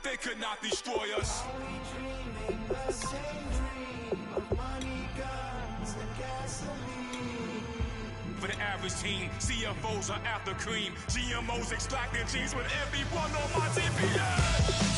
they could not destroy us. For the average team, CFOs are after cream. GMOs extracting genes with everyone on my TPS.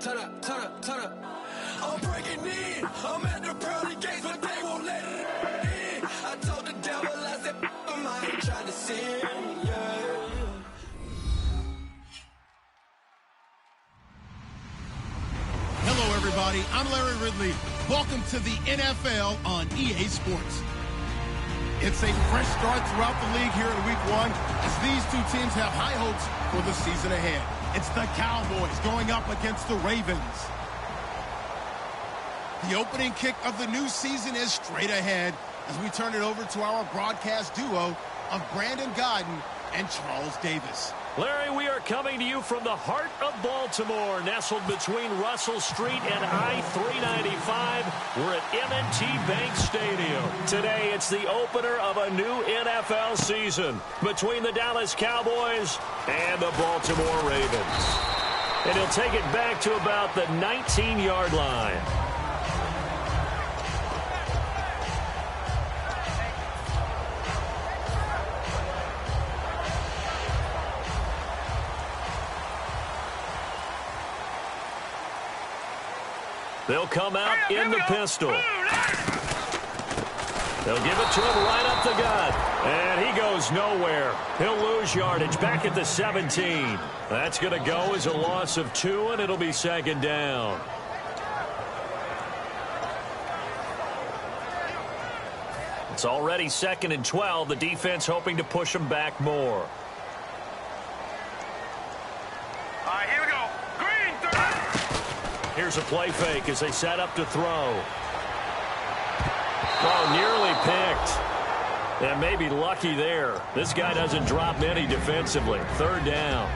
Turn up. I'm breaking in. I'm at the pearly gates, but they won't let it in. I told the devil, I said, I ain't trying to sin. Yeah. Hello, everybody. I'm Larry Ridley. Welcome to the NFL on EA Sports. It's a fresh start throughout the league here in Week 1 as these two teams have high hopes for the season ahead. It's the Cowboys going up against the Ravens. The opening kick of the new season is straight ahead as we turn it over to our broadcast duo of Brandon Godden and Charles Davis. Larry, we are coming to you from the heart of Baltimore, nestled between Russell Street and I-395. We're at M&T Bank Stadium. Today, it's the opener of a new NFL season between the Dallas Cowboys and the Baltimore Ravens. And he'll take it back to about the 19-yard line. They'll come out in the pistol. They'll give it to him right up the gut. And he goes nowhere. He'll lose yardage back at the 17. That's going to go as a loss of 2, and it'll be second down. It's already 2nd and 12. The defense hoping to push them back more. Here's a play fake as they set up to throw. Oh, nearly picked. And maybe lucky there. This guy doesn't drop many defensively. 3rd down.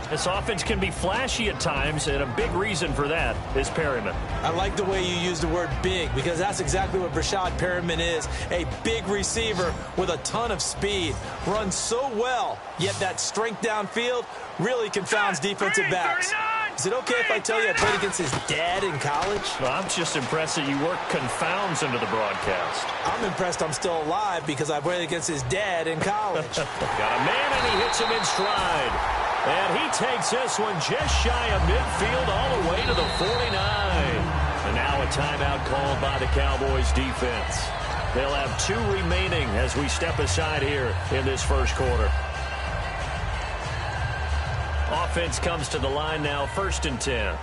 This offense can be flashy at times, and a big reason for that is Perryman. I like the way you use the word big, because that's exactly what Brashad Perryman is. A big receiver with a ton of speed. Runs so well, yet that strength downfield really confounds defensive backs. Is it okay if I tell you I played against his dad in college? Well, I'm just impressed that you work confounds into the broadcast. I'm impressed I'm still alive because I played against his dad in college. Got a man, and he hits him in stride. And he takes this one just shy of midfield all the way to the 49. And now a timeout called by the Cowboys defense. They'll have 2 remaining as we step aside here in this first quarter. Offense comes to the line now, 1st and 10.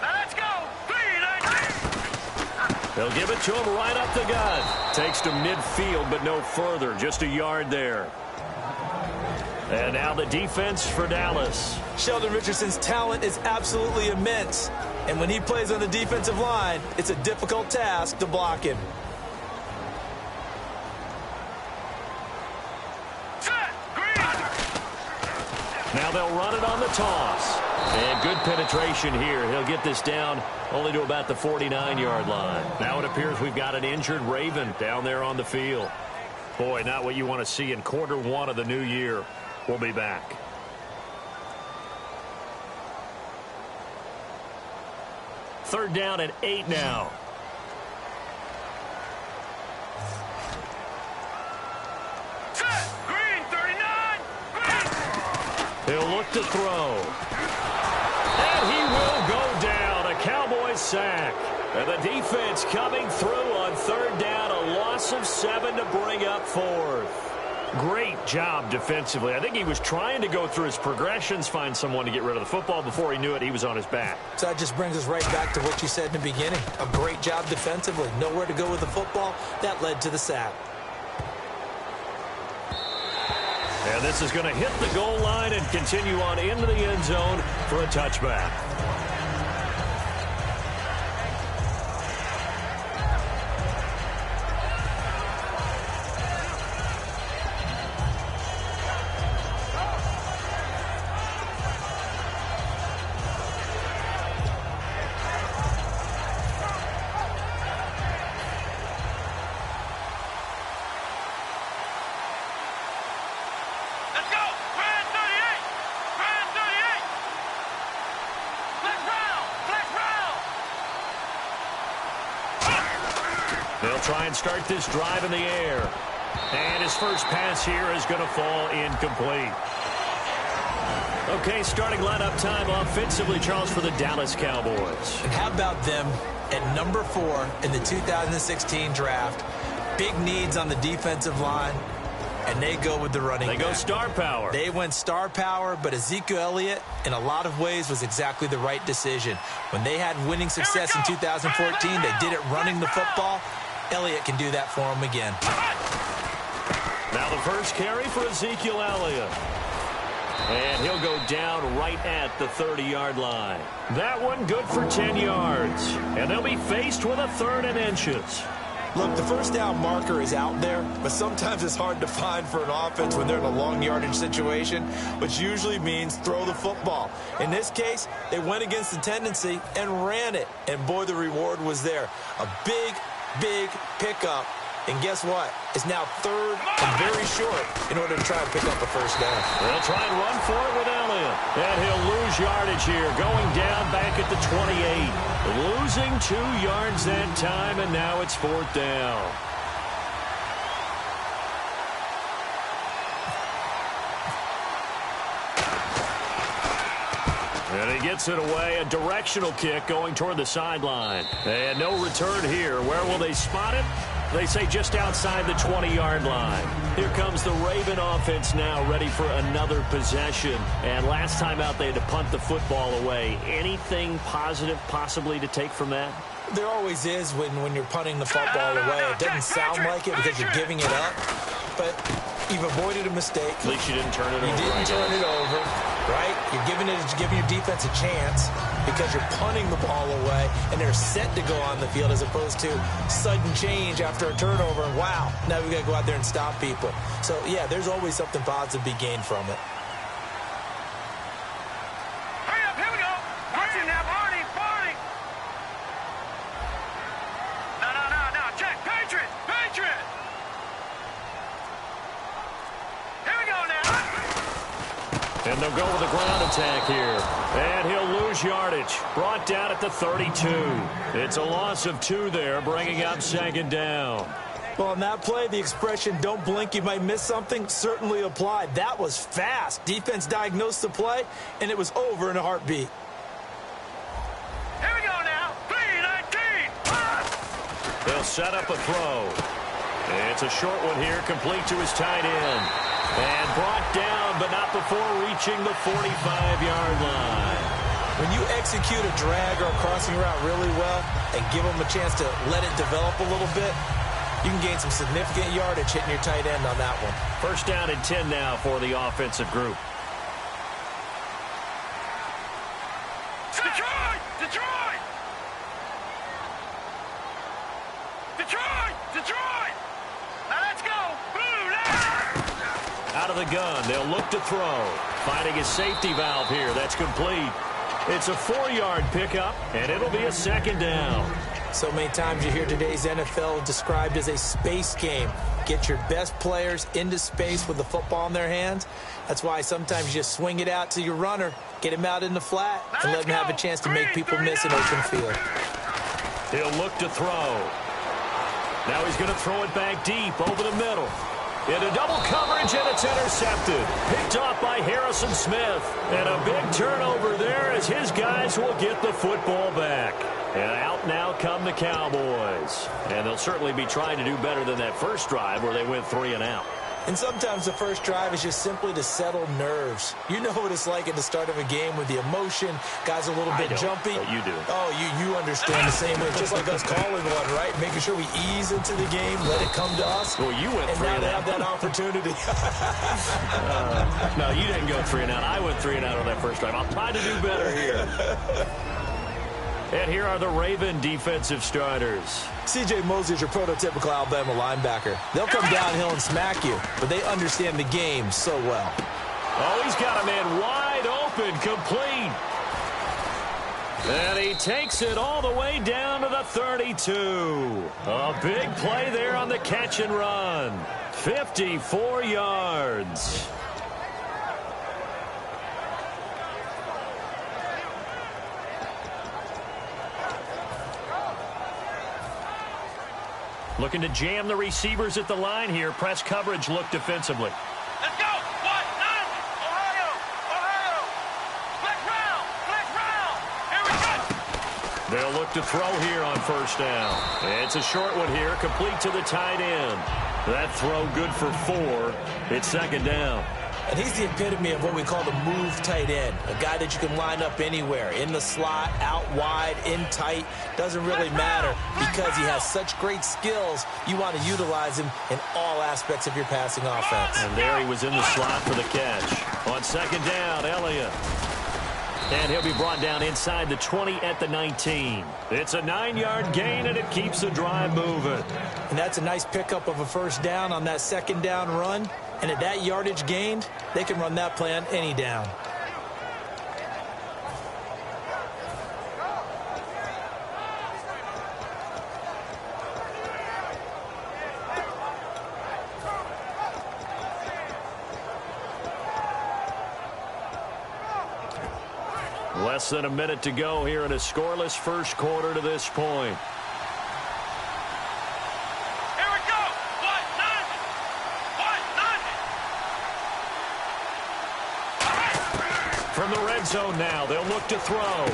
Let's go! They'll give it to him right up the gut. Takes to midfield, but no further. Just a yard there. And now the defense for Dallas. Sheldon Richardson's talent is absolutely immense. And when he plays on the defensive line, it's a difficult task to block him. Now they'll run it on the toss. And good penetration here. He'll get this down only to about the 49-yard line. Now it appears we've got an injured Raven down there on the field. Boy, not what you want to see in quarter 1 of the new year. We'll be back. Third down and 8 now. He'll look to throw. And he will go down. A Cowboys sack. And the defense coming through on 3rd down. A loss loss of 7 to bring up fourth. Great job defensively. I think he was trying to go through his progressions, find someone to get rid of the football. Before he knew it, he was on his back. So that just brings us right back to what you said in the beginning. A great job defensively. Nowhere to go with the football. That led to the sack. And this is going to hit the goal line and continue on into the end zone for a touchback. They'll try and start this drive in the air. And his first pass here is going to fall incomplete. Okay, starting lineup time offensively, Charles, for the Dallas Cowboys. And how about them at number 4 in the 2016 draft? Big needs on the defensive line, and they go with the running back. They go star power. They went star power, but Ezekiel Elliott, in a lot of ways, was exactly the right decision. When they had winning success in 2014, they did it running the football. Elliott can do that for him again. Now the first carry for Ezekiel Elliott. And he'll go down right at the 30-yard line. That one good for 10 yards. And they'll be faced with a 3rd and inches. Look, the first down marker is out there, but sometimes it's hard to find for an offense when they're in a long yardage situation, which usually means throw the football. In this case, they went against the tendency and ran it. And boy, the reward was there. A big pickup. And guess what? It's now 3rd and very short in order to try and pick up a first down. They'll try and run for it with Elliott. And he'll lose yardage here, going down back at the 28. Losing 2 yards that time, and now it's 4th down. And he gets it away, a directional kick going toward the sideline. And no return here. Where will they spot it? They say just outside the 20-yard line. Here comes the Raven offense now, ready for another possession. And last time out, they had to punt the football away. Anything positive possibly to take from that? There always is when you're punting the football away. It doesn't sound like it because you're giving it up, but you've avoided a mistake. At least you didn't turn it over. You didn't turn it over, right? You're giving your defense a chance because you're punting the ball away, and they're set to go on the field as opposed to sudden change after a turnover. And wow, now we've got to go out there and stop people. So, yeah, there's always something positive to be gained from it. Hurry up, here we go. Watch it now, Barney. No, check. Patriot. Here we go now. And they'll go with a ground attack here. And he'll lose yardage. Brought down at the 32. It's a loss of 2 there, bringing up 2nd down. Well, on that play, the expression, don't blink, you might miss something, certainly applied. That was fast. Defense diagnosed the play, and it was over in a heartbeat. Here we go now. 3-19. They'll set up a throw. It's a short one here, complete to his tight end. And brought down, but not before reaching the 45-yard line. When you execute a drag or a crossing route really well and give them a chance to let it develop a little bit, you can gain some significant yardage hitting your tight end on that one. First down and 10 now for the offensive group. Detroit! Now let's go! Out of the gun, they'll look to throw. Finding a safety valve here, that's complete. It's a 4-yard pickup, and it'll be a 2nd down. So many times you hear today's NFL described as a space game. Get your best players into space with the football in their hands. That's why sometimes you just swing it out to your runner, get him out in the flat, and let him have a chance to make people miss an open field. He'll look to throw. Now he's going to throw it back deep over the middle. Into double coverage, and it's intercepted. Picked off by Harrison Smith. And a big turnover there as his guys will get the football back. And out now come the Cowboys. And they'll certainly be trying to do better than that first drive where they went 3 and out. And sometimes the first drive is just simply to settle nerves. You know what it's like at the start of a game with the emotion. Guys are a little bit jumpy. But you do. Oh, you understand the same way. Just like us calling one, right? Making sure we ease into the game, let it come to us. Well, you went 3 and out. And now they have that opportunity. No, you didn't go 3 and out. I went 3 and out on that first drive. I'll try to do better here. And here are the Raven defensive starters. C.J. Mosley is your prototypical Alabama linebacker. They'll come downhill and smack you, but they understand the game so well. Oh, he's got a man wide open, complete. And he takes it all the way down to the 32. A big play there on the catch and run. 54 yards. Looking to jam the receivers at the line here. Press coverage look defensively. Let's go. 1-9. Ohio. Ohio. Flex round. Here we go. They'll look to throw here on first down. It's a short one here, complete to the tight end. That throw good for 4. It's second down. And he's the epitome of what we call the move tight end. A guy that you can line up anywhere. In the slot, out wide, in tight. Doesn't really matter because he has such great skills. You want to utilize him in all aspects of your passing offense. And there he was in the slot for the catch. On second down, Elliott. And he'll be brought down inside the 20 at the 19. It's a 9-yard gain, and it keeps the drive moving. And that's a nice pickup of a first down on that second down run. And at that yardage gained, they can run that play on any down. Less than a minute to go here in a scoreless first quarter to this point. Here we go. 1-9. From the red zone now, they'll look to throw.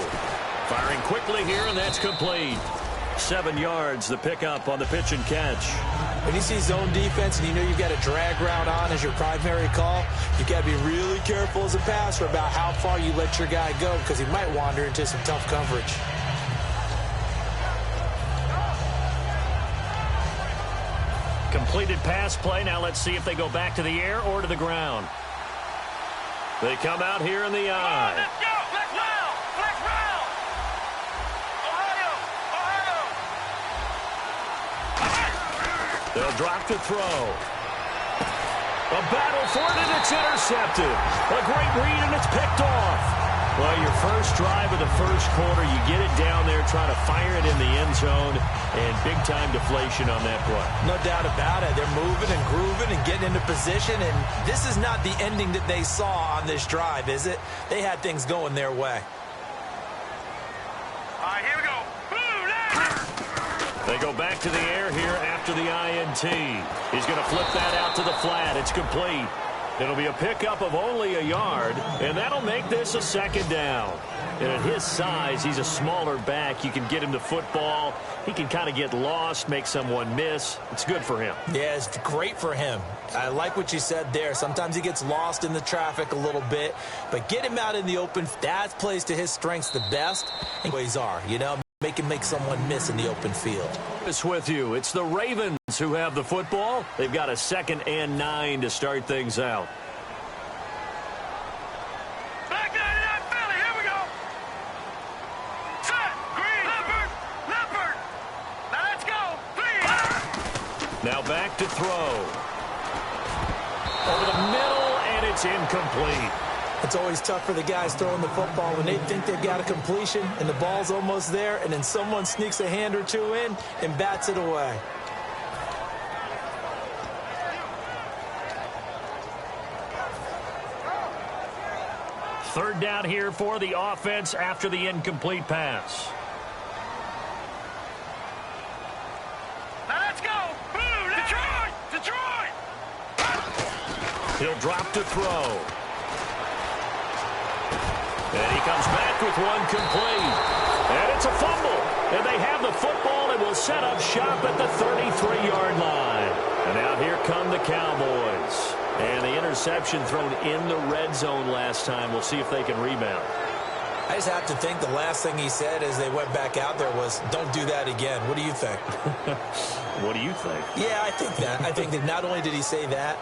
Firing quickly here, and that's complete. 7 yards, the pickup on the pitch and catch. When you see zone defense and you know you've got a drag route on as your primary call, you've got to be really careful as a passer about how far you let your guy go because he might wander into some tough coverage. Completed pass play. Now let's see if they go back to the air or to the ground. They come out here in the eye. Let's go. Flex round. Flex round. Ohio. Ohio. They'll drop to throw. A battle for it, and it's intercepted. A great read, and it's picked off. Well, your first drive of the first quarter, you get it down there, try to fire it in the end zone, and big-time deflation on that play. No doubt about it. They're moving and grooving and getting into position, and this is not the ending that they saw on this drive, is it? They had things going their way. All right, here we go. Blue line. They go back to the air here after the INT. He's going to flip that out to the flat. It's complete. It'll be a pickup of only a yard, and that'll make this a second down. And at his size, he's a smaller back. You can get him the football. He can kind of get lost, make someone miss. It's good for him. Yeah, it's great for him. I like what you said there. Sometimes he gets lost in the traffic a little bit, but get him out in the open. That plays to his strengths the best. And ways are, you know, make him make someone miss in the open field. It's with you. It's the Ravens who have the football. They've got a 2nd and 9 to start things out. Back 99 Philly. Here we go. Set. Green. Leopard. Leopard. Now let's go. Please. Now back to throw. Over the middle, and it's incomplete. It's always tough for the guys throwing the football when they think they've got a completion and the ball's almost there, and then someone sneaks a hand or two in and bats it away. Third down here for the offense after the incomplete pass. Now let's go. Blue. Detroit. Detroit. He'll drop to throw. And he comes back with one complete. And it's a fumble. And they have the football and will set up shop at the 33-yard line. And now here come the Cowboys. And the interception thrown in the red zone last time. We'll see if they can rebound. I just have to think the last thing he said as they went back out there was, don't do that again. What do you think? What do you think? Yeah, I think that. I think that not only did he say that,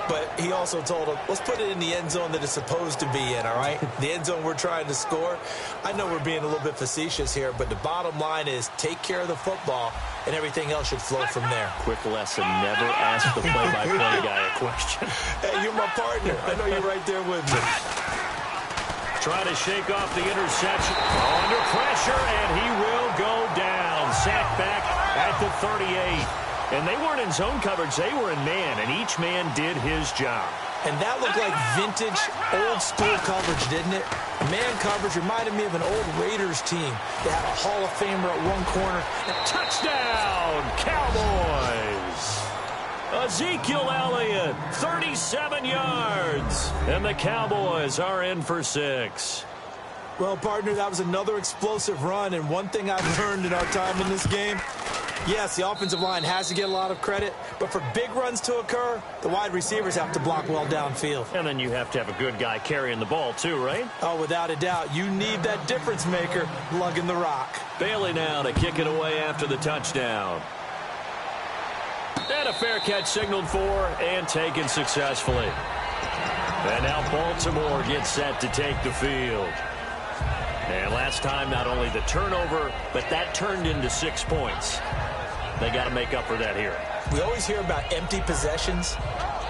but he also told him, let's put it in the end zone that it's supposed to be in, all right? The end zone we're trying to score. I know we're being a little bit facetious here, but the bottom line is take care of the football, and everything else should flow from there. Quick lesson, never ask the play-by-play guy a question. Hey, you're my partner. I know you're right there with me. Trying to shake off the interception. Under pressure, and he will go down. Sacked back at the 38. And they weren't in zone coverage. They were in man, and each man did his job. And that looked like vintage, old-school coverage, didn't it? Man coverage reminded me of an old Raiders team. They had a Hall of Famer at one corner. Touchdown, Cowboys! Ezekiel Elliott, 37 yards. And the Cowboys are in for 6. Well, partner, that was another explosive run. And one thing I've learned in our time in this game, yes, the offensive line has to get a lot of credit, but for big runs to occur, the wide receivers have to block well downfield. And then you have to have a good guy carrying the ball too, right? Oh, without a doubt. You need that difference maker lugging the rock. Bailey now to kick it away after the touchdown. And a fair catch signaled for and taken successfully. And now Baltimore gets set to take the field. And last time, not only the turnover, but that turned into 6 points. They got to make up for that here. We always hear about empty possessions,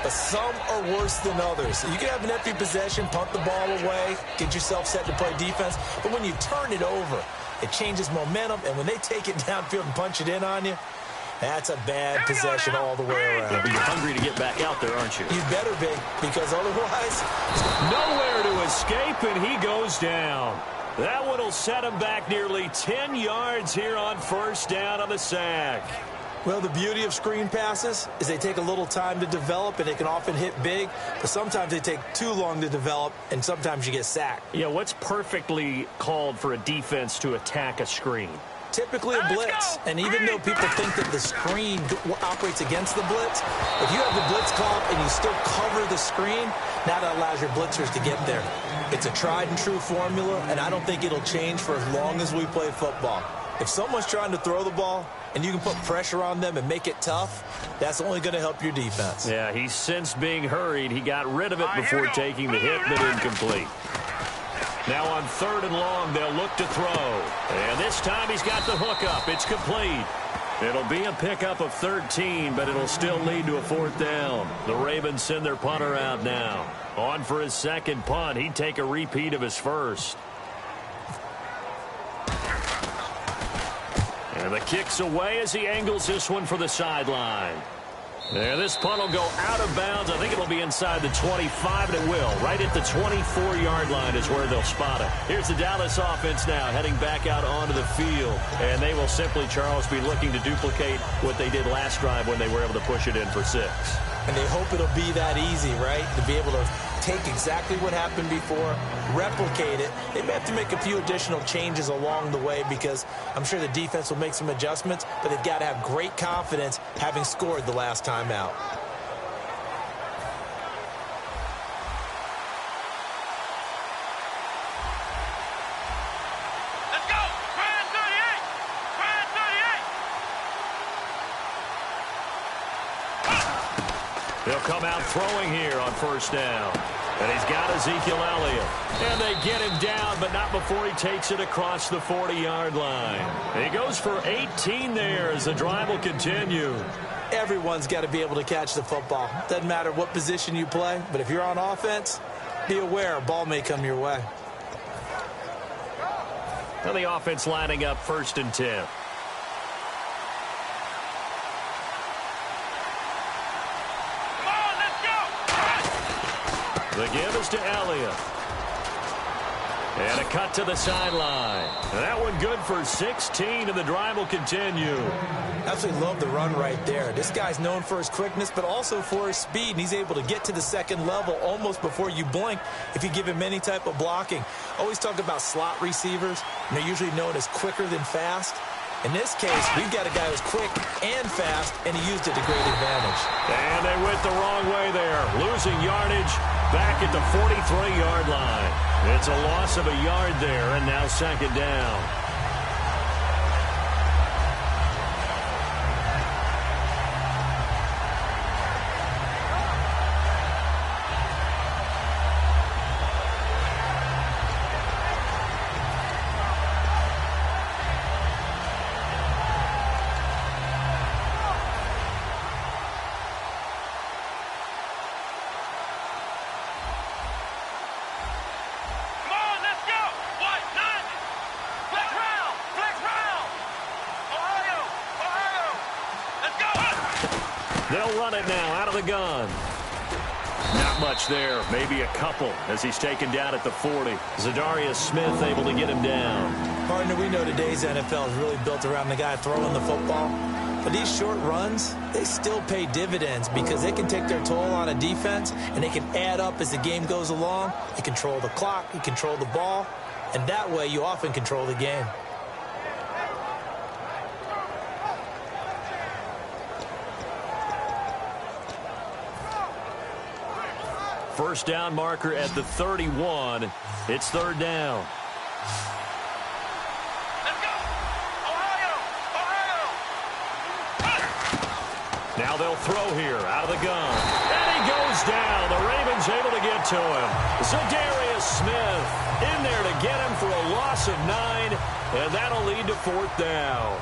but some are worse than others. You can have an empty possession, punt the ball away, get yourself set to play defense, but when you turn it over, it changes momentum, and when they take it downfield and punch it in on you, that's a bad possession all the way around. But you're hungry to get back out there, aren't you? You better be, because otherwise... Nowhere to escape, and he goes down. That one will set him back nearly 10 yards here on first down on the sack. Well, the beauty of screen passes is they take a little time to develop, and they can often hit big, but sometimes they take too long to develop, and sometimes you get sacked. Yeah, what's perfectly called for a defense to attack a screen? Typically a blitz, and even though people think that the screen operates against the blitz, if you have the blitz called and you still cover the screen, now that allows your blitzers to get there. It's a tried and true formula, and I don't think it'll change for as long as we play football. If someone's trying to throw the ball and you can put pressure on them and make it tough, that's only going to help your defense. Yeah, he's since being hurried. He got rid of it before taking the hit, but incomplete. Now on 3rd and long, they'll look to throw. And this time he's got the hook up. It's complete. It'll be a pickup of 13, but it'll still lead to a 4th down. The Ravens send their punter out now. On for his second punt. He'd take a repeat of his first. And the kick's away as he angles this one for the sideline. And this punt will go out of bounds. I think it'll be inside the 25, and it will. Right at the 24-yard line is where they'll spot it. Here's the Dallas offense now heading back out onto the field. And they will simply, Charles, be looking to duplicate what they did last drive when they were able to push it in for 6. And they hope it'll be that easy, right? To be able to take exactly what happened before, replicate it. They may have to make a few additional changes along the way because I'm sure the defense will make some adjustments, but they've got to have great confidence having scored the last time out. Let's go! Ryan 38! Ryan 38! They'll come out throwing here on first down. And he's got Ezekiel Elliott. And they get him down, but not before he takes it across the 40-yard line. He goes for 18 there as the drive will continue. Everyone's got to be able to catch the football. Doesn't matter what position you play, but if you're on offense, be aware a ball may come your way. And the offense lining up 1st and 10. Come on, let's go! The give is to Elliott. And a cut to the sideline. That one good for 16, and the drive will continue. Absolutely love the run right there. This guy's known for his quickness, but also for his speed, and he's able to get to the second level almost before you blink if you give him any type of blocking. Always talk about slot receivers, and they're usually known as quicker than fast. In this case, we've got a guy who's quick and fast, and he used it to great advantage. And they went the wrong way there, losing yardage back at the 43-yard line. It's a loss of a yard there, and now second down. They'll run it now out of the gun. Not much there, maybe a couple as he's taken down at the 40. Zadarius Smith able to get him down. Partner, we know today's NFL is really built around the guy throwing the football. But these short runs, they still pay dividends because they can take their toll on a defense and they can add up as the game goes along. You control the clock, you control the ball, and that way you often control the game. First down marker at the 31. It's third down. Let's go! Ohio! Ohio! Now they'll throw here out of the gun. And he goes down. The Ravens able to get to him. Zadarius Smith in there to get him for a loss of 9. And that'll lead to fourth down.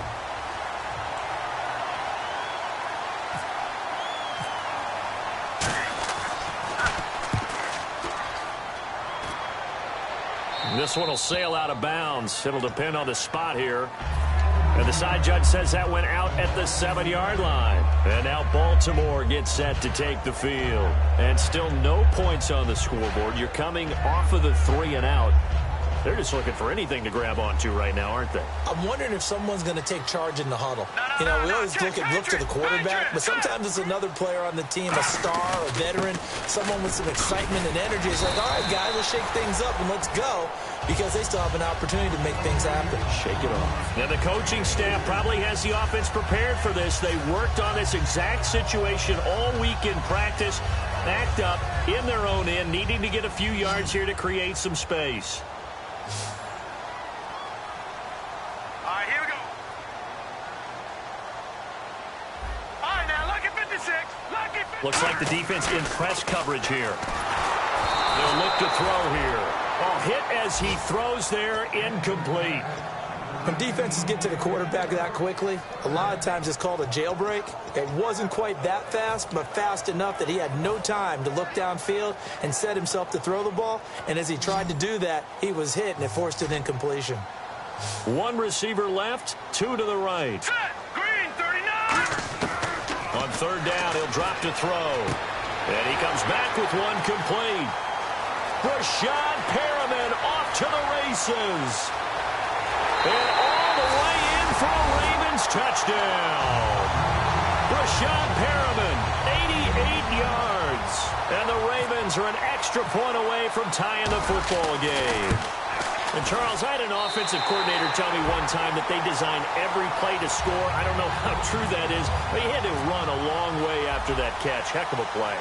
This one will sail out of bounds. It'll depend on the spot here. And the side judge says that went out at the 7-yard line. And now Baltimore gets set to take the field. And still no points on the scoreboard. You're coming off of the 3 and out. They're just looking for anything to grab onto right now, aren't they? I'm wondering if someone's going to take charge in the huddle. You know, we always look to the quarterback, but sometimes it's another player on the team, a star, a veteran, someone with some excitement and energy. It's like, all right, guys, let's shake things up and let's go, because they still have an opportunity to make things happen. Shake it off. Now, the coaching staff probably has the offense prepared for this. They worked on this exact situation all week in practice, backed up in their own end, needing to get a few yards here to create some space. Looks like the defense in press coverage here. They'll look to throw here. Oh, hit as he throws there, incomplete. When defenses get to the quarterback that quickly, a lot of times it's called a jailbreak. It wasn't quite that fast, but fast enough that he had no time to look downfield and set himself to throw the ball. And as he tried to do that, he was hit, and it forced an incompletion. One receiver left, 2 to the right. Green, 39! On third down, he'll drop to throw. And he comes back with one complete. Rashad Perriman off to the races. And all the way in for a Ravens touchdown. Rashad Perriman, 88 yards. And the Ravens are an extra point away from tying the football game. And, Charles, I had an offensive coordinator tell me one time that they design every play to score. I don't know how true that is, but he had to run a long way after that catch. Heck of a play.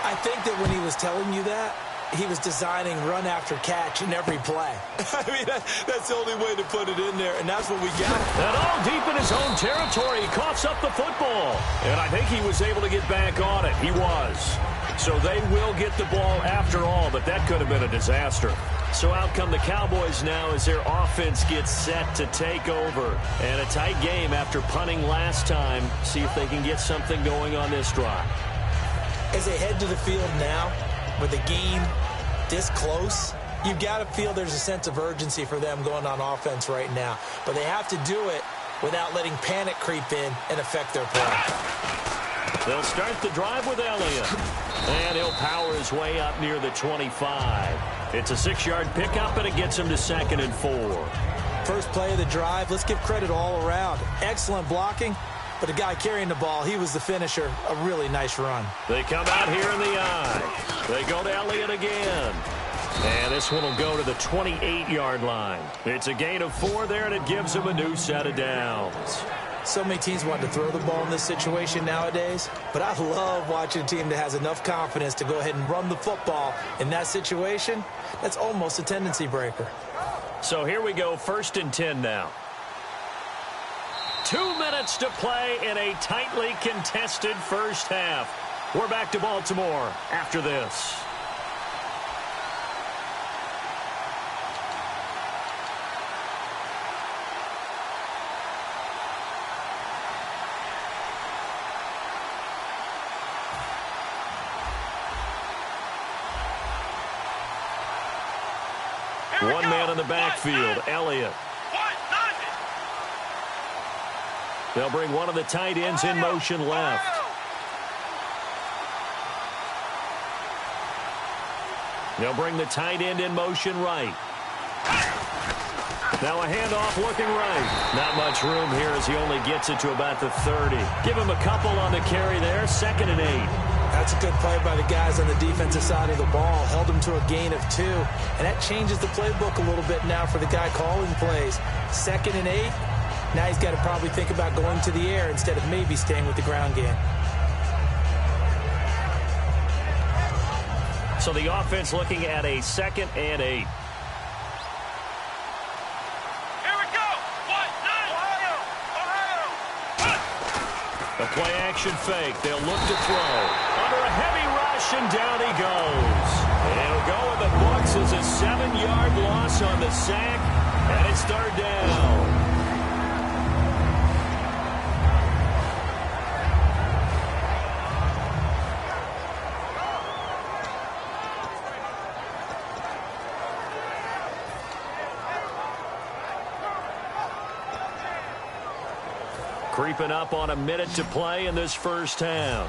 I think that when he was telling you that, he was designing run after catch in every play. I mean, that's the only way to put it in there, and that's what we got. And all deep in his own territory, he coughs up the football. And I think he was able to get back on it. He was. So they will get the ball after all, but that could have been a disaster. So out come the Cowboys now as their offense gets set to take over. And a tight game after punting last time. See if they can get something going on this drive. As they head to the field now, with the game this close, you've got to feel there's a sense of urgency for them going on offense right now. But they have to do it without letting panic creep in and affect their play. They'll start the drive with Elliott. And he'll power his way up near the 25. It's a 6-yard pickup, and it gets him to 2nd and 4. First play of the drive, let's give credit all around. Excellent blocking, but the guy carrying the ball, he was the finisher. A really nice run. They come out here in the I. They go to Elliott again. And this one will go to the 28-yard line. It's a gain of 4 there, and it gives him a new set of downs. So many teams want to throw the ball in this situation nowadays, but I love watching a team that has enough confidence to go ahead and run the football in that situation. That's almost a tendency breaker. So here we go, 1st and 10 now. 2 minutes to play in a tightly contested first half. We're back to Baltimore after this. One man in the backfield, Elliott. They'll bring one of the tight ends in motion left. They'll bring the tight end in motion right. Now a handoff looking right. Not much room here as he only gets it to about the 30. Give him a couple on the carry there, 2nd and 8. That's a good play by the guys on the defensive side of the ball. Held him to a gain of 2. And that changes the playbook a little bit now for the guy calling plays. 2nd and 8. Now he's got to probably think about going to the air instead of maybe staying with the ground game. So the offense looking at a 2nd and 8. A play-action fake. They'll look to throw. Under a heavy rush, and down he goes. And it'll go in the books as a 7-yard loss on the sack, and it's 3rd down. Creeping up on a minute to play in this first half.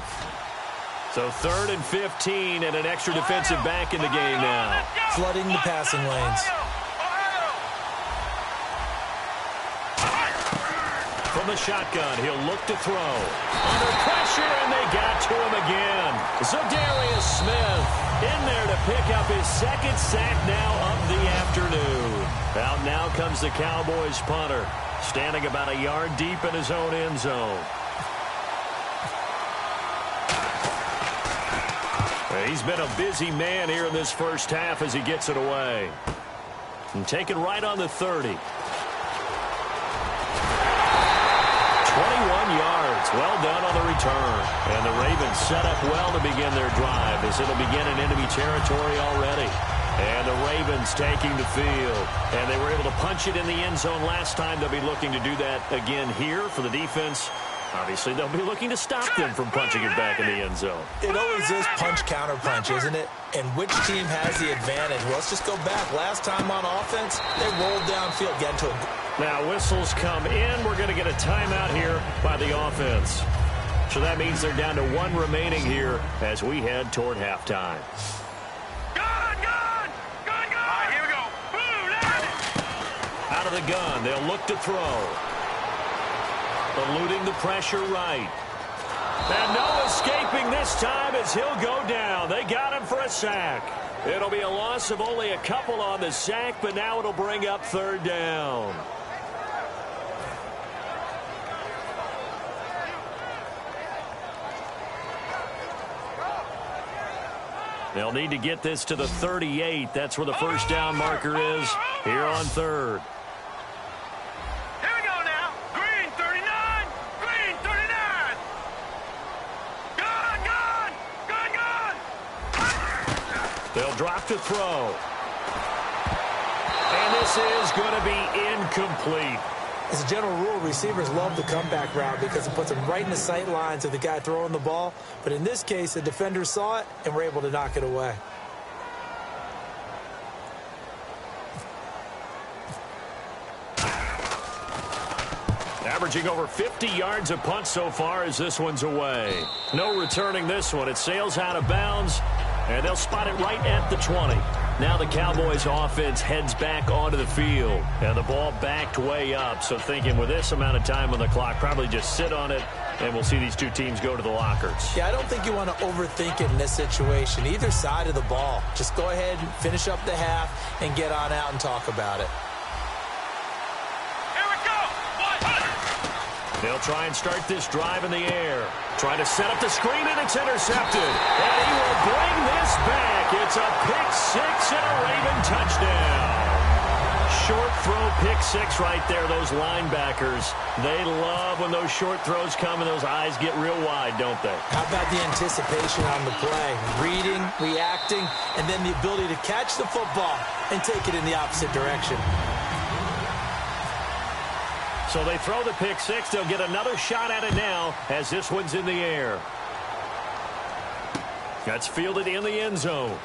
So 3rd and 15 and an extra defensive back in the game now. Flooding the passing lanes. From the shotgun, he'll look to throw. Under pressure, and they got to him again. Zadarius Smith in there to pick up his 2nd sack now of the afternoon. Out now comes the Cowboys punter, standing about a yard deep in his own end zone. He's been a busy man here in this first half as he gets it away. And taken right on the 30. 21 yards. Well done on the return. And the Ravens set up well to begin their drive as it'll begin in enemy territory already. And the Ravens taking the field. And they were able to punch it in the end zone last time. They'll be looking to do that again here for the defense. Obviously, they'll be looking to stop them from punching it back in the end zone. It always is punch-counter-punch, isn't it? And which team has the advantage? Well, let's just go back. Last time on offense, they rolled downfield, get to it. Now, whistles come in. We're going to get a timeout here by the offense. So that means they're down to 1 remaining here as we head toward halftime. Here we go. Out of the gun, they'll look to throw. Eluding the pressure right. And no escaping this time as he'll go down. They got him for a sack. It'll be a loss of only a couple on the sack, but now it'll bring up 3rd down. They'll need to get this to the 38. That's where the first down marker is here on 3rd. They'll drop to throw. And this is going to be incomplete. As a general rule, receivers love the comeback route because it puts them right in the sight lines of the guy throwing the ball. But in this case, the defender saw it and were able to knock it away. averaging over 50 yards a punt so far as this one's away. No returning this one. It sails out of bounds, and they'll spot it right at the 20. Now the Cowboys offense heads back onto the field, and the ball backed way up. So thinking with this amount of time on the clock, probably just sit on it, and we'll see these two teams go to the lockers. Yeah, I don't think you want to overthink it in this situation. Either side of the ball. Just go ahead and finish up the half and get on out and talk about it. Here we go. They'll try and start this drive in the air. Trying to set up the screen, and it's intercepted. And he will bring this back. It's a pick six and a Raven touchdown. Short throw pick six right there. Those linebackers, they love when those short throws come and those eyes get real wide, don't they? How about the anticipation on the play? Reading, reacting, and then the ability to catch the football and take it in the opposite direction. So they throw the pick six. They'll get another shot at it now as this one's in the air. That's fielded in the end zone.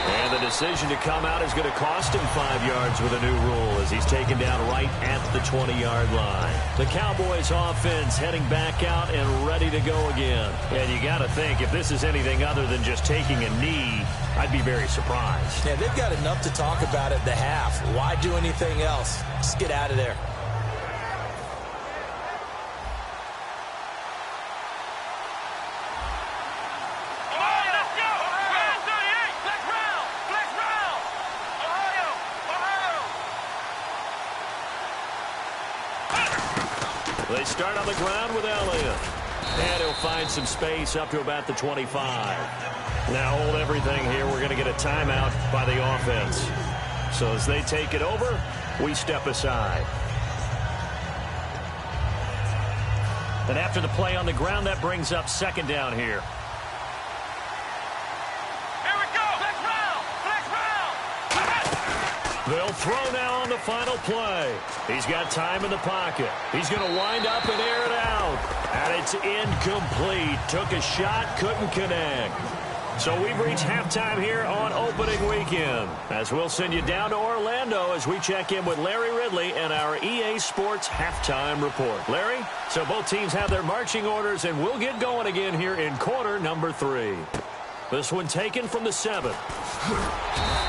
And the decision to come out is going to cost him 5 yards with a new rule as he's taken down right at the 20-yard line. The Cowboys offense heading back out and ready to go again. And you got to think, if this is anything other than just taking a knee, I'd be very surprised. Yeah, they've got enough to talk about at the half. Why do anything else? Just get out of there. They start on the ground with Elliott. And he'll find some space up to about the 25. Now hold everything here. We're going to get a timeout by the offense. So as they take it over, we step aside. And after the play on the ground, that brings up second down here. They'll throw now on the final play. He's got time in the pocket. He's going to wind up and air it out. And it's incomplete. Took a shot, couldn't connect. So we've reached halftime here on opening weekend, as we'll send you down to Orlando as we check in with Larry Ridley and our EA Sports halftime report. Larry, so both teams have their marching orders, and we'll get going again here in quarter number 3. This one taken from the 7.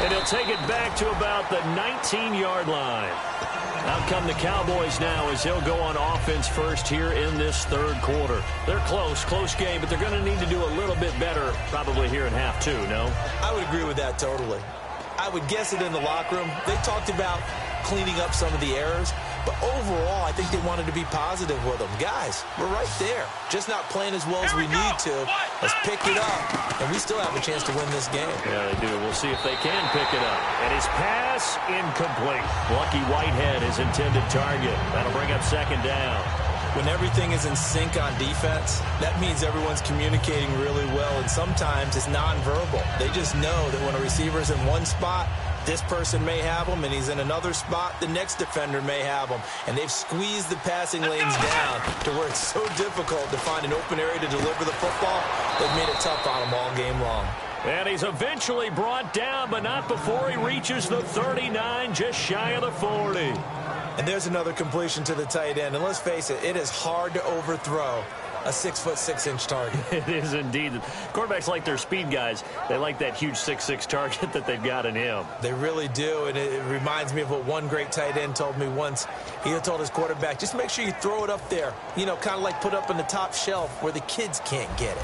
And he'll take it back to about the 19-yard line. Out come the Cowboys now as they'll go on offense first here in this third quarter. They're close game, but they're going to need to do a little bit better probably here in half 2, no? I would agree with that totally. I would guess it in the locker room. They talked about cleaning up some of the errors, but overall, I think they wanted to be positive with them. Guys, we're right there. Just not playing as well as we need to. Let's pick it up, and we still have a chance to win this game. Yeah, they do. We'll see if they can pick it up. And his pass, incomplete. Lucky Whitehead, his intended target. That'll bring up second down. When everything is in sync on defense, that means everyone's communicating really well, and sometimes it's nonverbal. They just know that when a receiver's in one spot, this person may have him, and he's in another spot, the next defender may have him. And they've squeezed the passing lanes down to where it's so difficult to find an open area to deliver the football. They've made it tough on him all game long. And he's eventually brought down, but not before he reaches the 39, just shy of the 40. And there's another completion to the tight end. And let's face it, it is hard to overthrow a 6'6" target. It is indeed. Quarterbacks like their speed guys. They like that huge 6'6" target that they've got in him. They really do, and it reminds me of what one great tight end told me once. He told his quarterback, just make sure you throw it up there, you know, kind of like put up on the top shelf where the kids can't get it.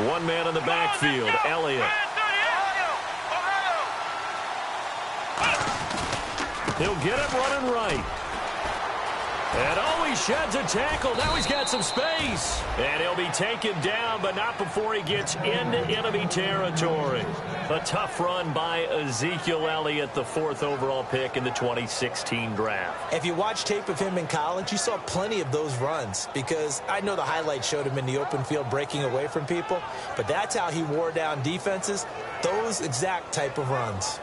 One man in the backfield, Elliott. He'll get it running right. And oh, he sheds a tackle. Now he's got some space. And he'll be taken down, but not before he gets into enemy territory. A tough run by Ezekiel Elliott, the 4th overall pick in the 2016 draft. If you watch tape of him in college, you saw plenty of those runs, because I know the highlights showed him in the open field breaking away from people, but that's how he wore down defenses, those exact type of runs.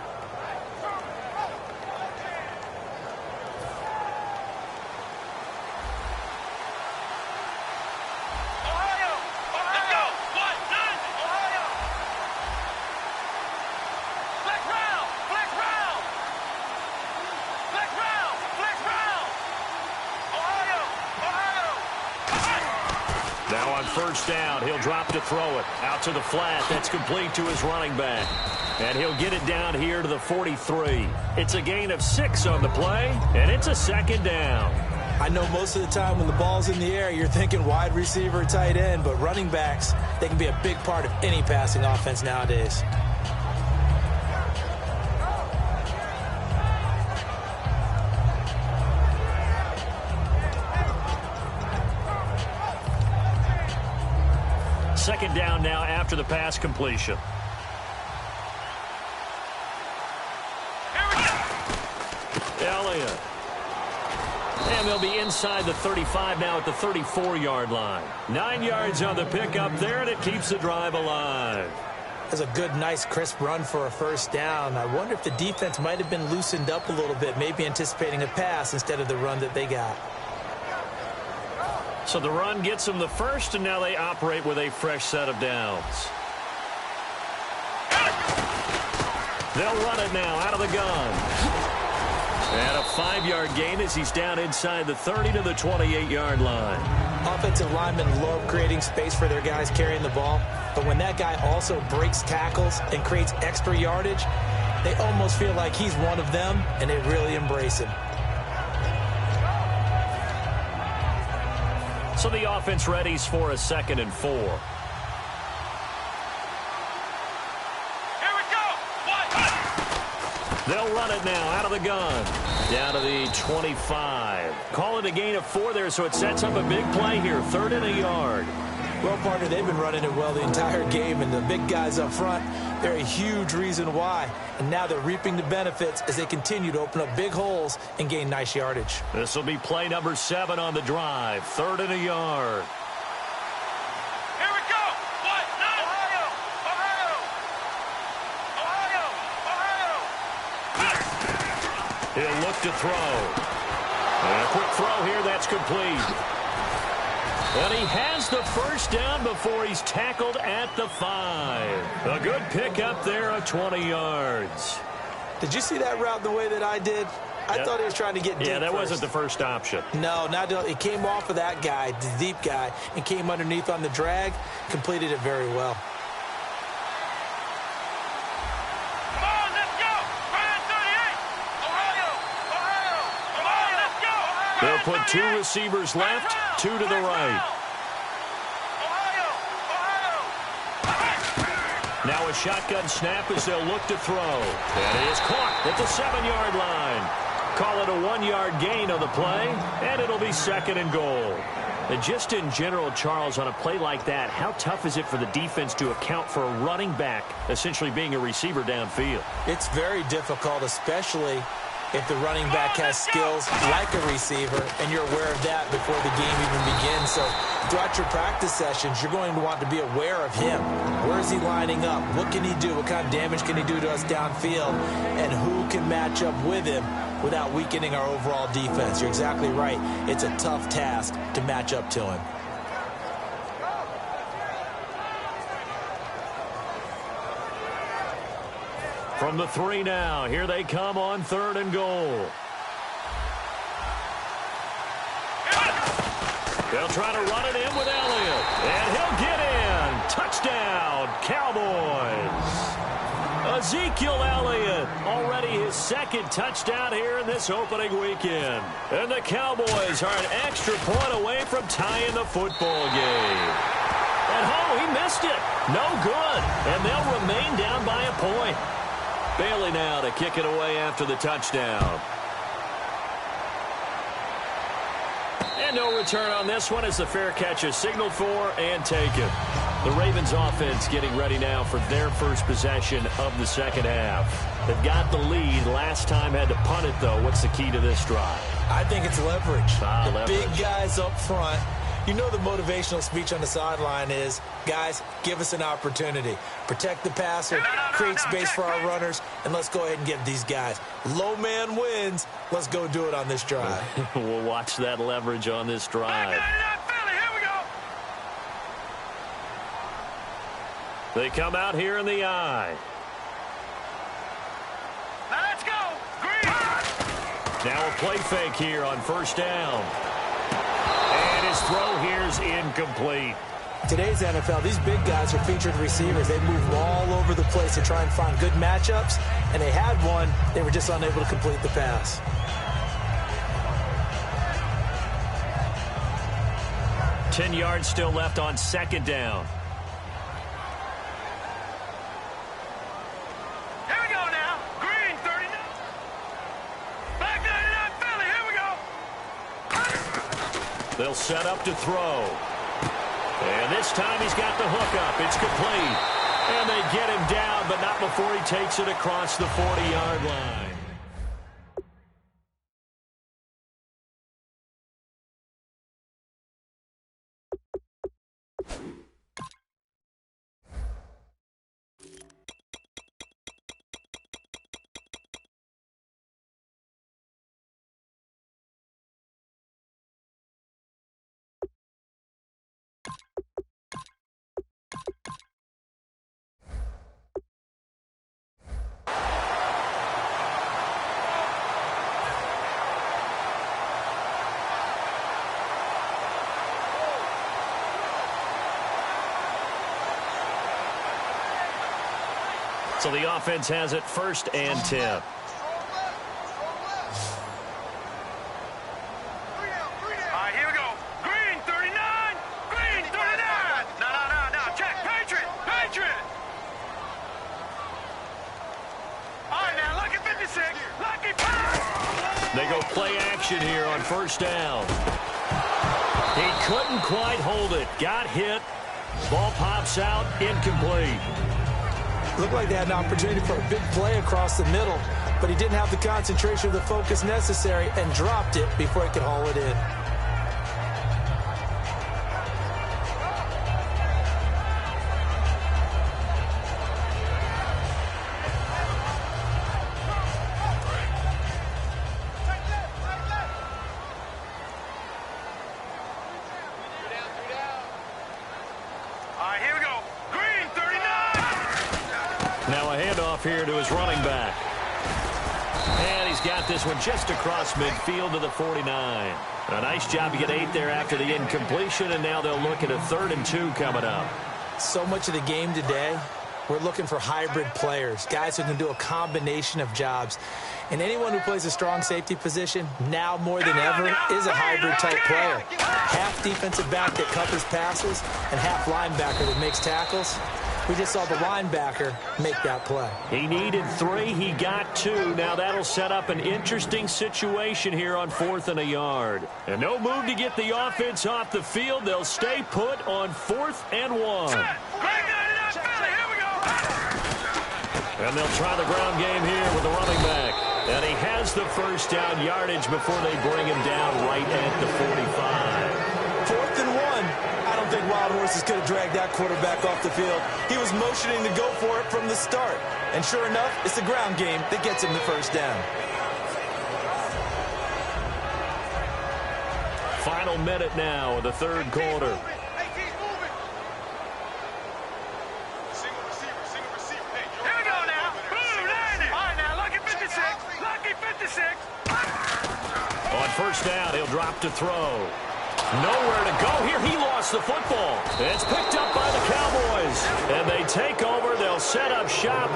Now on first down, he'll drop to throw it. Out to the flat. That's complete to his running back. And he'll get it down here to the 43. It's a gain of 6 on the play, and it's a second down. I know most of the time when the ball's in the air, you're thinking wide receiver, tight end, but running backs, they can be a big part of any passing offense nowadays. Second down now after the pass completion. Elliott. And they'll be inside the 35 now at the 34-yard line. 9 yards on the pickup there, and it keeps the drive alive. That's a good, nice, crisp run for a first down. I wonder if the defense might have been loosened up a little bit, maybe anticipating a pass instead of the run that they got. So the run gets them the first, and now they operate with a fresh set of downs. They'll run it now out of the gun. And a 5-yard gain as he's down inside the 30 to the 28-yard line. Offensive linemen love creating space for their guys carrying the ball, but when that guy also breaks tackles and creates extra yardage, they almost feel like he's one of them, and they really embrace him. So the offense readies for a 2nd and 4. Here we go. They'll run it now out of the gun. Down to the 25. Call it a gain of 4 there, so it sets up a big play here. 3rd and a yard. Well, partner, they've been running it well the entire game, and the big guys up front, they're a huge reason why. And now they're reaping the benefits as they continue to open up big holes and gain nice yardage. This will be play number 7 on the drive. 3rd and a yard. Here we go. Ohio. He'll look to throw. And a quick throw here, that's complete. And he has the first down before he's tackled at the 5. A good pickup there of 20 yards. Did you see that route the way that I did? I thought he was trying to get deep. Yeah, that first. wasn't the first option. No, it came off of that guy, the deep guy, and came underneath on the drag, completed it very well. Come on, let's go. Ryan 38. Ohio. Come on, let's go. They'll put 2 receivers left, 2 to the right. Now a shotgun snap as they'll look to throw. And it is caught at the 7-yard line. Call it a 1-yard gain on the play, and it'll be 2nd and goal. And just in general, Charles, on a play like that, how tough is it for the defense to account for a running back essentially being a receiver downfield? It's very difficult, especially if the running back has skills like a receiver, and you're aware of that before the game even begins. So throughout your practice sessions, you're going to want to be aware of him. Where is he lining up? What can he do? What kind of damage can he do to us downfield? And who can match up with him without weakening our overall defense? You're exactly right. It's a tough task to match up to him. From the 3 now, here they come on 3rd and goal. They'll try to run it in with Elliott, and he'll get in. Touchdown, Cowboys. Ezekiel Elliott, already his 2nd touchdown here in this opening weekend. And the Cowboys are an extra point away from tying the football game. And he missed it. No good. And they'll remain down by a point. Bailey now to kick it away after the touchdown. And no return on this one as the fair catch is signaled for and taken. The Ravens offense getting ready now for their first possession of the second half. They've got the lead. Last time had to punt it, though. What's the key to this drive? I think it's leverage. Leverage. Big guys up front. You know the motivational speech on the sideline is, guys, give us an opportunity. Protect the passer, create space for our runners, and let's go ahead and get these guys. Low man wins. Let's go do it on this drive. We'll watch that leverage on this drive. They come out here in the eye. Let's go. Green. Now a play fake here on first down. And his throw here fires incomplete. Today's NFL, these big guys are featured receivers. They move all over the place to try and find good matchups, and they had one. They were just unable to complete the pass. Ten yards still left on second down. Here we go now. Green, 39. Back 99, Philly. Here we go. They'll set up to throw. And this time he's got the hook up. It's complete. And they get him down, but not before he takes it across the 40-yard line. So the offense has it 1st and 10. All right, here we go. Green, 39. Green, 39. No. Check. Patriot. All right, now, lucky 56. Lucky pass. They go play action here on 1st down. He couldn't quite hold it. Got hit. Ball pops out. Incomplete. Looked like they had an opportunity for a big play across the middle, but he didn't have the concentration or the focus necessary and dropped it before he could haul it in. All right, here we go. Green, 39. Now a handoff here to his running back. And he's got this one just across midfield to the 49. A nice job to get 8 there after the incompletion, and now they'll look at a 3rd and 2 coming up. So much of the game today, we're looking for hybrid players, guys who can do a combination of jobs. And anyone who plays a strong safety position, now more than ever, is a hybrid-type player. Half defensive back that covers passes and half linebacker that makes tackles. We just saw the linebacker make that play. He needed 3. He got 2. Now that'll set up an interesting situation here on 4th and a yard. And no move to get the offense off the field. They'll stay put on 4th and 1. And they'll try the ground game here with the running back. And he has the 1st down yardage before they bring him down right at the 45. 4th and 1. I don't think Wild Horses could have dragged that quarterback off the field. He was motioning to go for it from the start. And sure enough, it's the ground game that gets him the 1st down. Final minute now of the 3rd quarter. On 1st down, he'll drop to throw. Nowhere to go here. He lost the football. It's picked up by the Cowboys. And they take over. They'll set up shop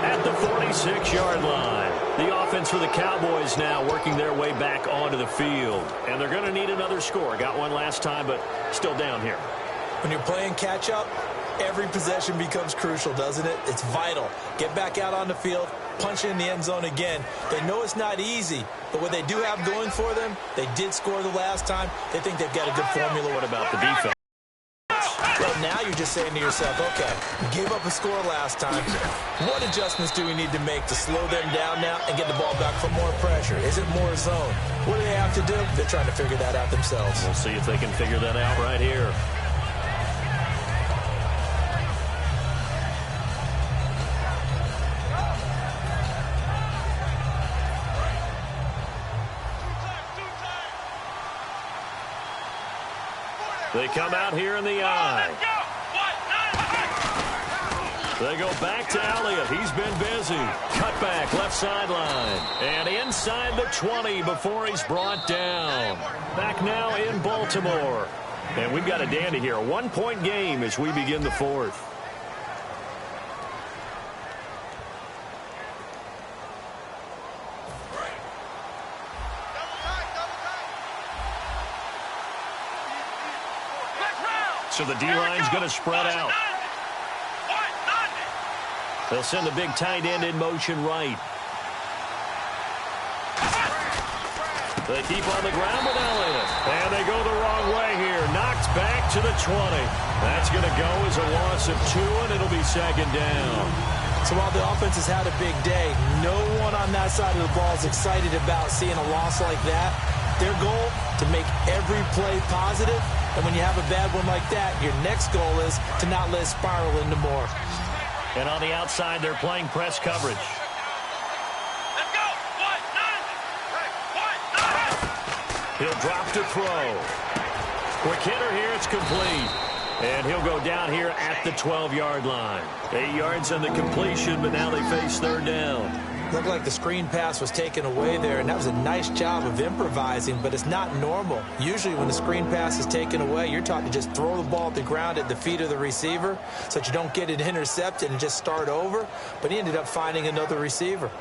at the 46-yard line. The offense for the Cowboys now working their way back onto the field. And they're going to need another score. Got one last time, but still down here. When you're playing catch-up, every possession becomes crucial, doesn't it? It's vital. Get back out on the field, punch it in the end zone again. They know it's not easy, but what they do have going for them, they did score the last time. They think they've got a good formula. What about the defense? Well, now you're just saying to yourself, okay, we gave up a score last time. What adjustments do we need to make to slow them down now and get the ball back for more pressure? Is it more zone? What do they have to do? They're trying to figure that out themselves. We'll see if they can figure that out right here. They come out here in the eye. They go back to Elliott. He's been busy. Cut back, left sideline. And inside the 20 before he's brought down. Back now in Baltimore. And we've got a dandy here. A 1-point game as we begin the fourth. So the D-line's going to spread out. They'll send the big tight end in motion right. They keep on the ground with Elliott. And they go the wrong way here. Knocked back to the 20. That's going to go as a loss of 2, and it'll be second down. So while the offense has had a big day, no one on that side of the ball is excited about seeing a loss like that. Their goal, to make every play positive. And when you have a bad one like that, your next goal is to not let it spiral into more. And on the outside, they're playing press coverage. Let's go. He'll drop to throw. Quick hitter here. It's complete. And he'll go down here at the 12-yard line. 8 yards on the completion, but now they face third down. Looked like the screen pass was taken away there, and that was a nice job of improvising, but it's not normal. Usually when the screen pass is taken away, you're taught to just throw the ball at the ground at the feet of the receiver so that you don't get it intercepted and just start over, but he ended up finding another receiver.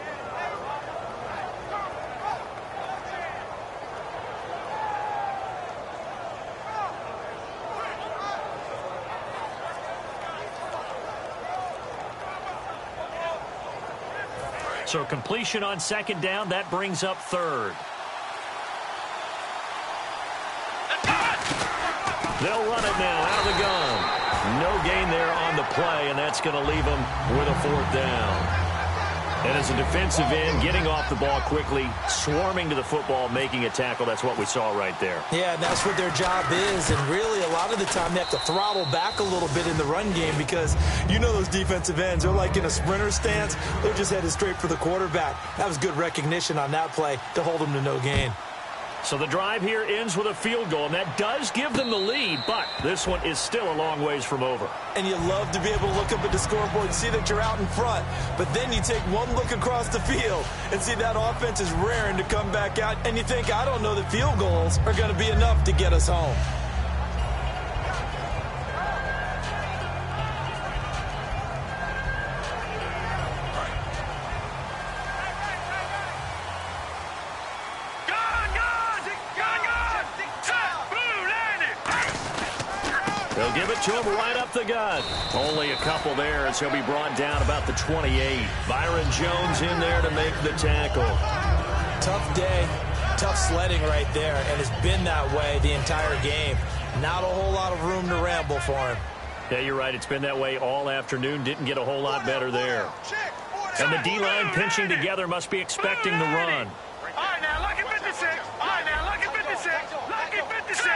So completion on second down, that brings up third. They'll run it now out of the gun. No gain there on the play, and that's going to leave them with a fourth down. And as a defensive end, getting off the ball quickly, swarming to the football, making a tackle, that's what we saw right there. Yeah, and that's what their job is, and really a lot of the time they have to throttle back a little bit in the run game because you know those defensive ends, they're like in a sprinter stance, they're just headed straight for the quarterback. That was good recognition on that play to hold them to no gain. So the drive here ends with a field goal, and that does give them the lead, but this one is still a long ways from over. And you love to be able to look up at the scoreboard and see that you're out in front, but then you take one look across the field and see that offense is raring to come back out, and you think, I don't know that field goals are going to be enough to get us home. They'll give it to him right up the gut. Only a couple there as he'll be brought down about the 28. Byron Jones in there to make the tackle. Tough day, tough sledding right there, and it's been that way the entire game. Not a whole lot of room to ramble for him. Yeah, you're right. It's been that way all afternoon. Didn't get a whole lot better there. And the D-line pinching together must be expecting the run. All right, now, lucky 56. All right, now, lucky 56. Lucky 56.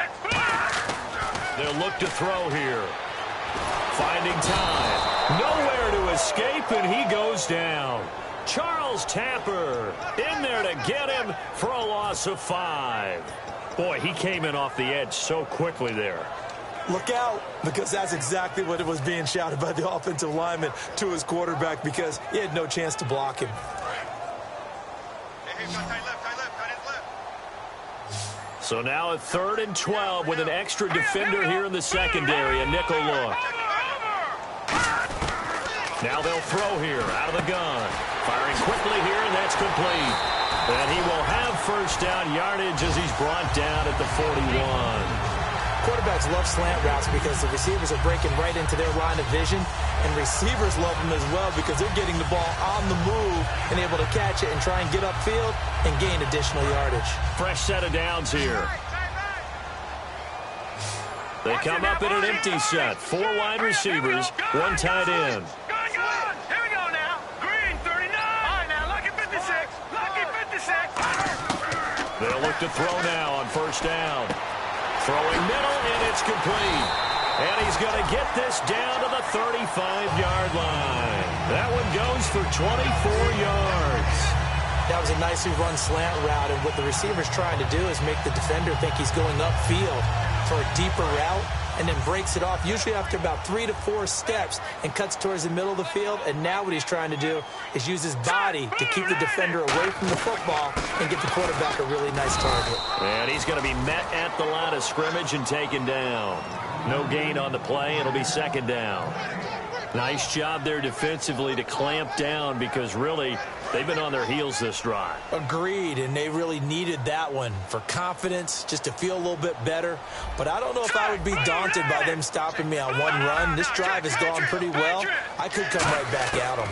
They'll look to throw here. Finding time. Nowhere to escape, and he goes down. Charles Tapper in there to get him for a loss of 5. Boy, he came in off the edge so quickly there. Look out, because that's exactly what it was being shouted by the offensive lineman to his quarterback because he had no chance to block him. So now at 3rd and 12 with an extra defender here in the secondary, a nickel look. Now they'll throw here out of the gun. Firing quickly here, and that's complete. And he will have first down yardage as he's brought down at the 41. Quarterbacks love slant routes because the receivers are breaking right into their line of vision, and receivers love them as well because they're getting the ball on the move and able to catch it and try and get upfield and gain additional yardage. Fresh set of downs here. They come up in an empty set. 4 wide receivers, 1 tight end. Here we go now. Green 39. All right, now, lucky 56. Lucky 56. They'll look to throw now on first down. Throwing middle, and it's complete. And he's going to get this down to the 35-yard line. That one goes for 24 yards. That was a nicely run slant route, and what the receiver's trying to do is make the defender think he's going upfield for a deeper route, and then breaks it off, usually after about 3 to 4 steps, and cuts towards the middle of the field. And now what he's trying to do is use his body to keep the defender away from the football and get the quarterback a really nice target. And he's going to be met at the line of scrimmage and taken down. No gain on the play. It'll be second down. Nice job there defensively to clamp down, because really they've been on their heels this drive. Agreed, and they really needed that one for confidence, just to feel a little bit better. But I don't know if I would be daunted by them stopping me on one run. This drive has gone pretty well. I could come right back at them.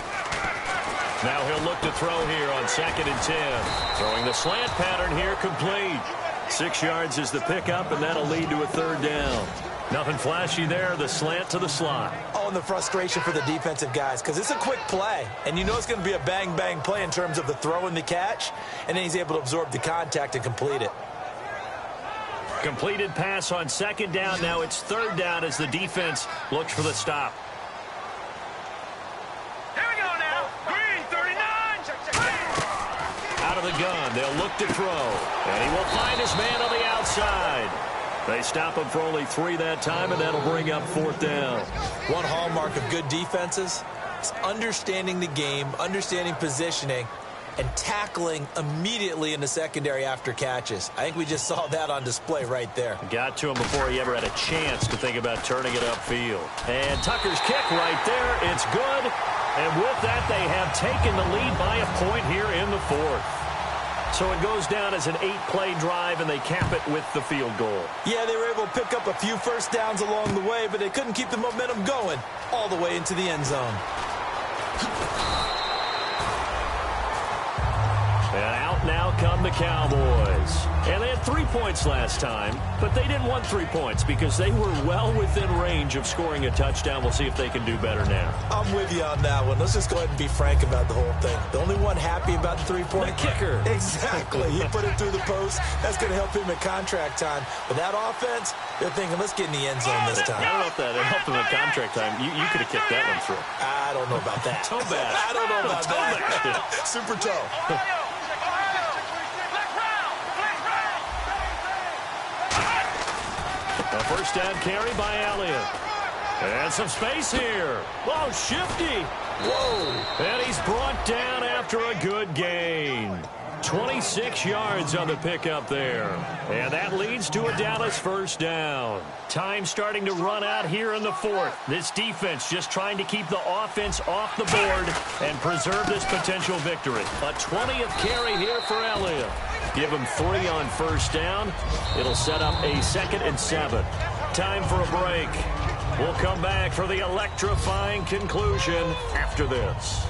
Now he'll look to throw here on 2nd and 10. Throwing the slant pattern here, complete. 6 yards is the pickup, and that'll lead to a 3rd down. Nothing flashy there, the slant to the slot. Oh, and the frustration for the defensive guys, because it's a quick play, and you know it's going to be a bang-bang play in terms of the throw and the catch, and then he's able to absorb the contact and complete it. Completed pass on 2nd down. Now it's 3rd down as the defense looks for the stop. Here we go now. Green 39. Out of the gun, they'll look to throw, and he will find his man on the outside. They stop him for only 3 that time, and that'll bring up 4th down. One hallmark of good defenses is understanding the game, understanding positioning, and tackling immediately in the secondary after catches. I think we just saw that on display right there. Got to him before he ever had a chance to think about turning it upfield. And Tucker's kick right there. It's good. And with that, they have taken the lead by a point here in the 4th. So it goes down as an 8-play drive, and they cap it with the field goal. Yeah, they were able to pick up a few first downs along the way, but they couldn't keep the momentum going all the way into the end zone. And out now come the Cowboys. And they had 3 points last time, but they didn't want 3 points because they were well within range of scoring a touchdown. We'll see if they can do better now. I'm with you on that one. Let's just go ahead and be frank about the whole thing. The only one happy about the 3-point kicker. Exactly. He put it through the post. That's going to help him at contract time. But that offense, they're thinking, let's get in the end zone this time. I don't know if that helped him at contract time. You could have kicked that one through. I don't know about that. Toe bash. I don't know about Toe that. bash. Super toe. A first down carry by Elliott. And some space here. Oh, shifty. Whoa. And he's brought down after a good gain. 26 yards on the pickup there. And that leads to a Dallas first down. Time starting to run out here in the 4th. This defense just trying to keep the offense off the board and preserve this potential victory. A 20th carry here for Elliott. Give him 3 on first down. It'll set up a 2nd and 7. Time for a break. We'll come back for the electrifying conclusion after this.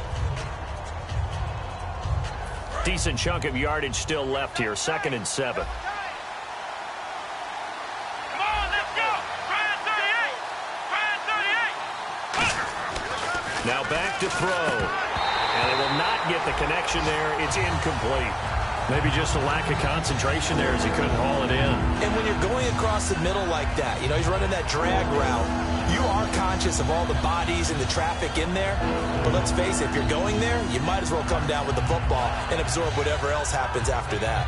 Decent chunk of yardage still left here. 2nd and 7. Come on, let's go. Ryan 38. Ryan 38. Now back to throw. And they will not get the connection there. It's incomplete. Maybe just a lack of concentration there as he couldn't haul it in. And when you're going across the middle like that, you know, he's running that drag route, you are conscious of all the bodies and the traffic in there. But let's face it, if you're going there, you might as well come down with the football and absorb whatever else happens after that.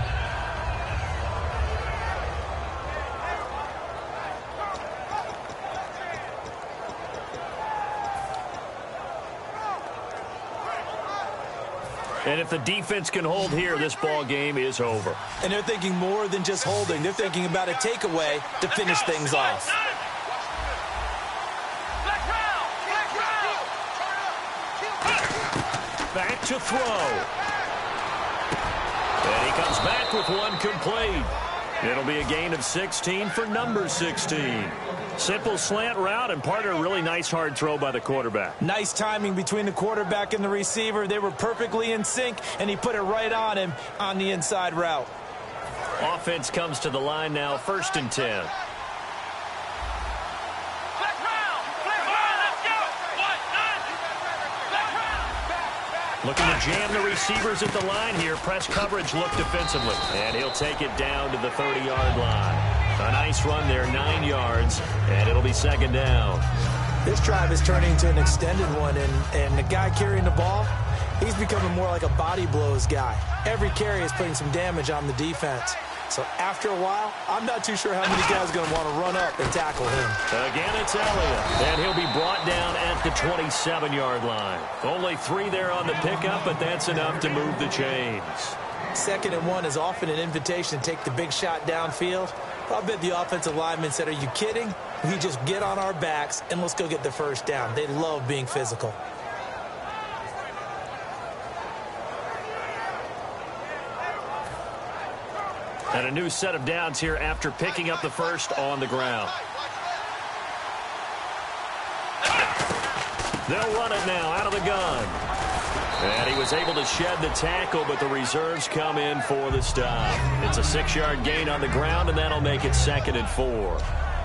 And if the defense can hold here, this ball game is over. And they're thinking more than just holding. They're thinking about a takeaway to finish things off. Back to throw. And he comes back with one complete. It'll be a gain of 16 for number 16. Simple slant route, and part of a really nice hard throw by the quarterback. Nice timing between the quarterback and the receiver. They were perfectly in sync, and he put it right on him on the inside route. Offense comes to the line now, 1st and 10. Looking to jam the receivers at the line here. Press coverage look defensively. And he'll take it down to the 30-yard line. A nice run there, 9 yards, and it'll be 2nd down. This drive is turning into an extended one, and the guy carrying the ball, he's becoming more like a body blows guy. Every carry is putting some damage on the defense. So after a while, I'm not too sure how many guys are going to want to run up and tackle him. Again, it's Elliott, and he'll be brought down at the 27-yard line. Only 3 there on the pickup, but that's enough to move the chains. 2nd and 1 is often an invitation to take the big shot downfield. I bet the offensive lineman said, are you kidding? We just get on our backs and let's go get the first down. They love being physical. And a new set of downs here after picking up the first on the ground. They'll run it now out of the gun. And he was able to shed the tackle, but the reserves come in for the stop. It's a 6-yard gain on the ground, and that'll make it 2nd and 4.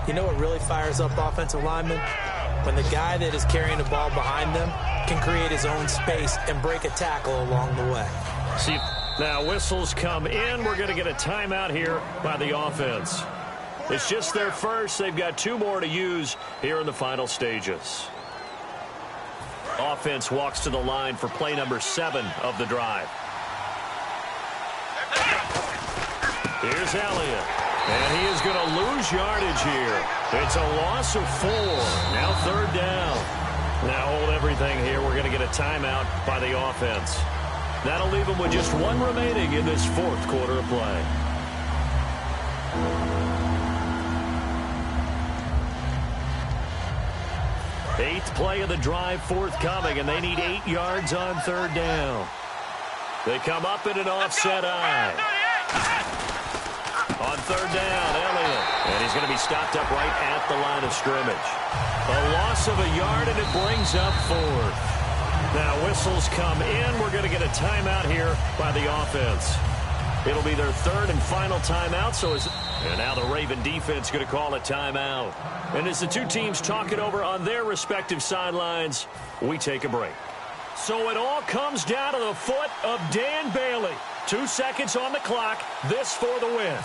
You know what really fires up offensive linemen? When the guy that is carrying the ball behind them can create his own space and break a tackle along the way. See, now whistles come in. We're going to get a timeout here by the offense. It's just their first. They've got 2 more to use here in the final stages. Offense walks to the line for play number 7 of the drive. Here's Elliott. And he is going to lose yardage here. It's a loss of 4. Now 3rd down. Now hold everything here. We're going to get a timeout by the offense. That'll leave them with just 1 remaining in this 4th quarter of play. Eighth play of the drive forthcoming, and they need 8 yards on 3rd down. They come up in an offset eye. On 3rd down, Elliott. And he's going to be stopped up right at the line of scrimmage. A loss of a yard, and it brings up 4th. Now whistles come in. We're going to get a timeout here by the offense. It'll be their 3rd and final timeout. And now the Raven defense going to call a timeout. And as the 2 teams talk it over on their respective sidelines, we take a break. So it all comes down to the foot of Dan Bailey. 2 seconds on the clock. This for the win.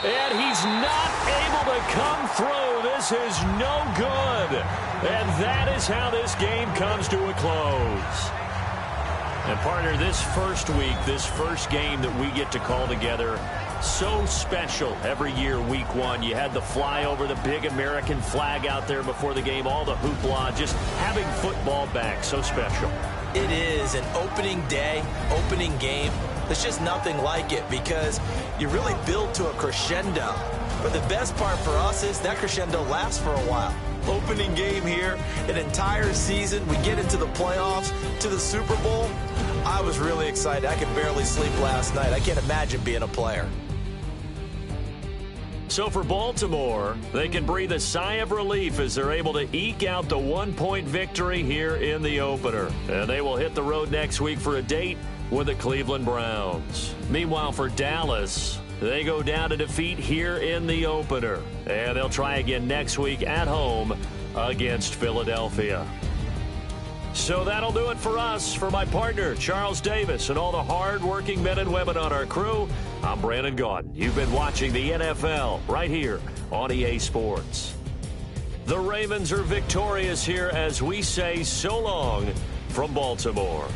And he's not able to come through. This is no good. And that is how this game comes to a close. And, partner, this first week, this first game that we get to call together, so special every year, week 1. You had the flyover, the big American flag out there before the game, all the hoopla, just having football back, so special. It is an opening day, opening game. There's just nothing like it because you really build to a crescendo. But the best part for us is that crescendo lasts for a while. Opening game here, an entire season. We get into the playoffs, to the Super Bowl. I was really excited. I could barely sleep last night. I can't imagine being a player. So for Baltimore, they can breathe a sigh of relief as they're able to eke out the 1-point victory here in the opener. And they will hit the road next week for a date with the Cleveland Browns. Meanwhile, for Dallas, they go down to defeat here in the opener. And they'll try again next week at home against Philadelphia. So that'll do it for us. For my partner, Charles Davis, and all the hard-working men and women on our crew, I'm Brandon Gaudin. You've been watching the NFL right here on EA Sports. The Ravens are victorious here as we say so long from Baltimore.